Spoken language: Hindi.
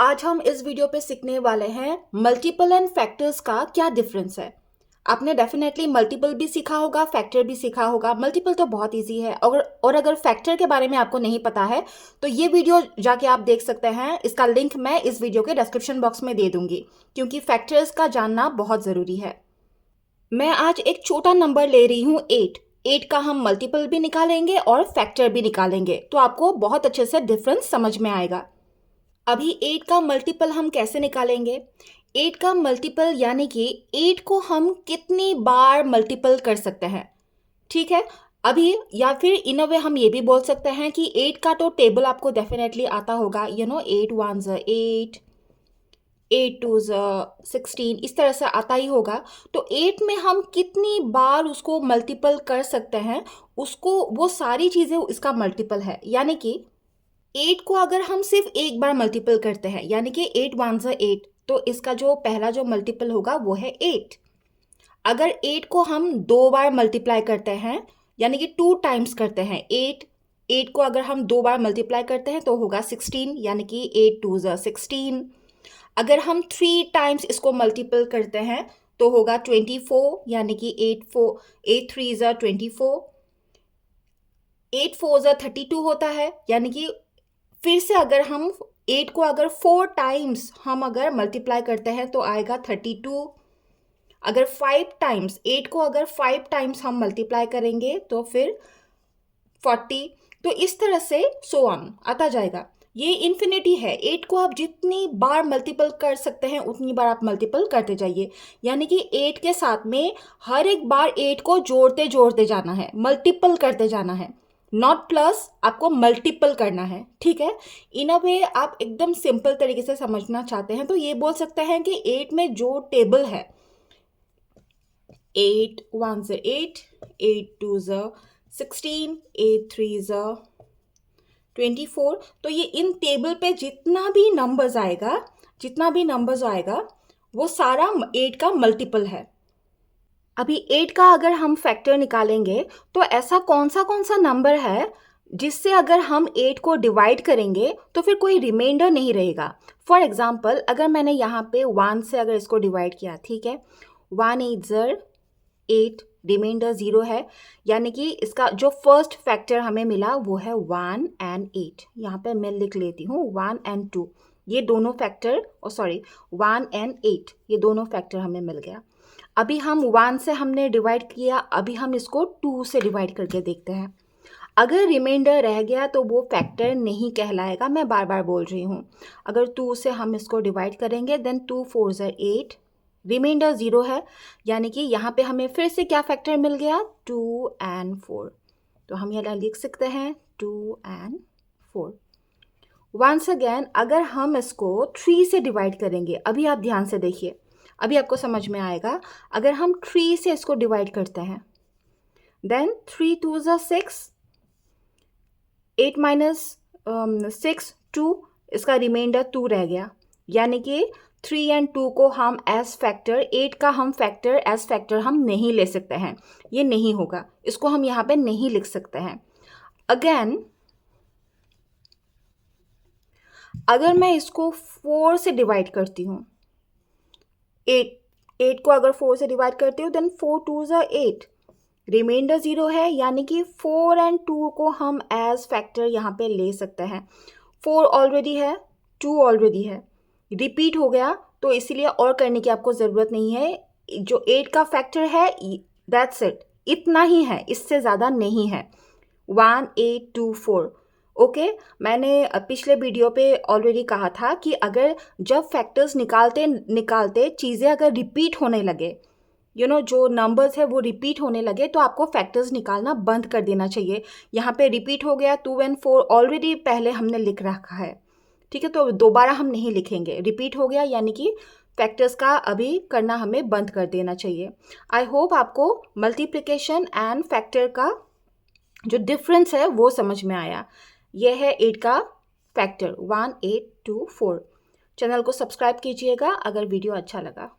आज हम इस वीडियो पे सीखने वाले हैं मल्टीपल एंड फैक्टर्स का क्या डिफरेंस है। आपने डेफिनेटली मल्टीपल भी सीखा होगा, फैक्टर भी सीखा होगा। मल्टीपल तो बहुत इजी है और अगर फैक्टर के बारे में आपको नहीं पता है तो ये वीडियो जाके आप देख सकते हैं। इसका लिंक मैं इस वीडियो के डिस्क्रिप्शन बॉक्स में दे दूंगी क्योंकि फैक्टर्स का जानना बहुत ज़रूरी है। मैं आज एक छोटा नंबर ले रही हूँ 8। 8 का हम मल्टीपल भी निकालेंगे और फैक्टर भी निकालेंगे तो आपको बहुत अच्छे से डिफरेंस समझ में आएगा। अभी 8 का मल्टीपल हम कैसे निकालेंगे? 8 का मल्टीपल यानी कि 8 को हम कितनी बार मल्टीपल कर सकते हैं, ठीक है। अभी या फिर इन अ वे हम ये भी बोल सकते हैं कि 8 का तो टेबल आपको डेफिनेटली आता होगा, 8 1 8, 8 2 16, इस तरह से आता ही होगा। तो 8 में हम कितनी बार उसको मल्टीपल कर सकते हैं, उसको वो सारी चीज़ें इसका मल्टीपल है। यानी कि 8 को अगर हम सिर्फ एक बार मल्टीपल करते हैं यानी कि 8 1 8, तो इसका जो पहला जो मल्टीपल होगा वो है 8। अगर 8 को हम 2 बार मल्टीप्लाई करते हैं यानी कि 2 टाइम्स करते हैं, 8 को अगर हम 2 बार मल्टीप्लाई करते हैं तो होगा 16 यानी कि 8 2 16। अगर हम 3 टाइम्स इसको मल्टीपल करते हैं तो होगा 24 यानी कि 8 3 24, 8 4 32 होता है। यानी कि फिर से अगर हम 8 को अगर 4 टाइम्स हम अगर मल्टीप्लाई करते हैं तो आएगा 32। अगर 5 टाइम्स 8 को अगर 5 टाइम्स हम मल्टीप्लाई करेंगे तो फिर 40। तो इस तरह से सो ऑन आता जाएगा। ये इन्फिनिटी है। 8 को आप जितनी बार मल्टीपल कर सकते हैं उतनी बार आप मल्टीपल करते जाइए। यानी कि 8 के साथ में हर एक बार 8 को जोड़ते जोड़ते जाना है, मल्टीपल करते जाना है, नॉट प्लस, आपको मल्टीपल करना है, ठीक है। इन अ वे आप एकदम सिंपल तरीके से समझना चाहते हैं तो ये बोल सकते हैं कि 8 में जो टेबल है 8 1 8, 8 2 16, 8 3 24। तो ये इन टेबल पे जितना भी नंबर्स आएगा वो सारा 8 का मल्टीपल है। अभी 8 का अगर हम फैक्टर निकालेंगे तो ऐसा कौन सा नंबर है जिससे अगर हम 8 को डिवाइड करेंगे तो फिर कोई रिमाइंडर नहीं रहेगा। फॉर एग्जांपल अगर मैंने यहाँ पे 1 से अगर इसको डिवाइड किया, ठीक है, 1 8 8, रिमाइंडर 0 है। यानी कि इसका जो फर्स्ट फैक्टर हमें मिला वो है 1 एंड 8। यहाँ पे मैं लिख लेती हूँ 1 एंड 2, ये दोनों फैक्टर, 1 एंड 8, ये दोनों फैक्टर हमें मिल गया। अभी हम 1 से हमने डिवाइड किया, अभी हम इसको 2 से डिवाइड करके देखते हैं। अगर रिमाइंडर रह गया तो वो फैक्टर नहीं कहलाएगा, मैं बार बार बोल रही हूँ। अगर 2 से हम इसको डिवाइड करेंगे देन 2 4 8, रिमाइंडर 0 है। यानी कि यहाँ पे हमें फिर से क्या फैक्टर मिल गया, 2 एंड 4। तो हम यहाँ लिख सकते हैं 2 एंड 4। वंस अगेन अगर हम इसको 3 से डिवाइड करेंगे, अभी आप ध्यान से देखिए, अभी आपको समझ में आएगा। अगर हम 3 से इसको डिवाइड करते हैं देन 3 2 6, 8 माइनस 6 2, इसका रिमाइंडर 2 रह गया। यानी कि 3 एंड 2 को हम एज फैक्टर, 8 का हम फैक्टर एज फैक्टर हम नहीं ले सकते हैं, ये नहीं होगा, इसको हम यहाँ पे नहीं लिख सकते हैं। अगेन अगर मैं इसको 4 से डिवाइड करती हूँ, 8 को अगर 4 से डिवाइड करती हूँ देन 4 2 8, रिमाइंडर 0 है। यानी कि 4 एंड 2 को हम एज फैक्टर यहाँ पे ले सकते हैं। 4 ऑलरेडी है, 2 ऑलरेडी है, रिपीट हो गया, तो इसीलिए और करने की आपको ज़रूरत नहीं है। जो 8 का फैक्टर है दैट्स इट, इतना ही है, इससे ज़्यादा नहीं है। 1 8 2 4। ओके, मैंने पिछले वीडियो पे ऑलरेडी कहा था कि अगर जब फैक्टर्स निकालते निकालते चीज़ें अगर रिपीट होने लगे, जो नंबर्स है वो रिपीट होने लगे तो आपको फैक्टर्स निकालना बंद कर देना चाहिए। यहाँ पे रिपीट हो गया, 2 एंड 4 ऑलरेडी पहले हमने लिख रखा है, ठीक है, तो दोबारा हम नहीं लिखेंगे। रिपीट हो गया यानी कि फैक्टर्स का अभी करना हमें बंद कर देना चाहिए। आई होप आपको मल्टीप्लिकेशन एंड फैक्टर का जो डिफरेंस है वो समझ में आया। यह है 8 का फैक्टर 1 8 2 4। चैनल को सब्सक्राइब कीजिएगा अगर वीडियो अच्छा लगा।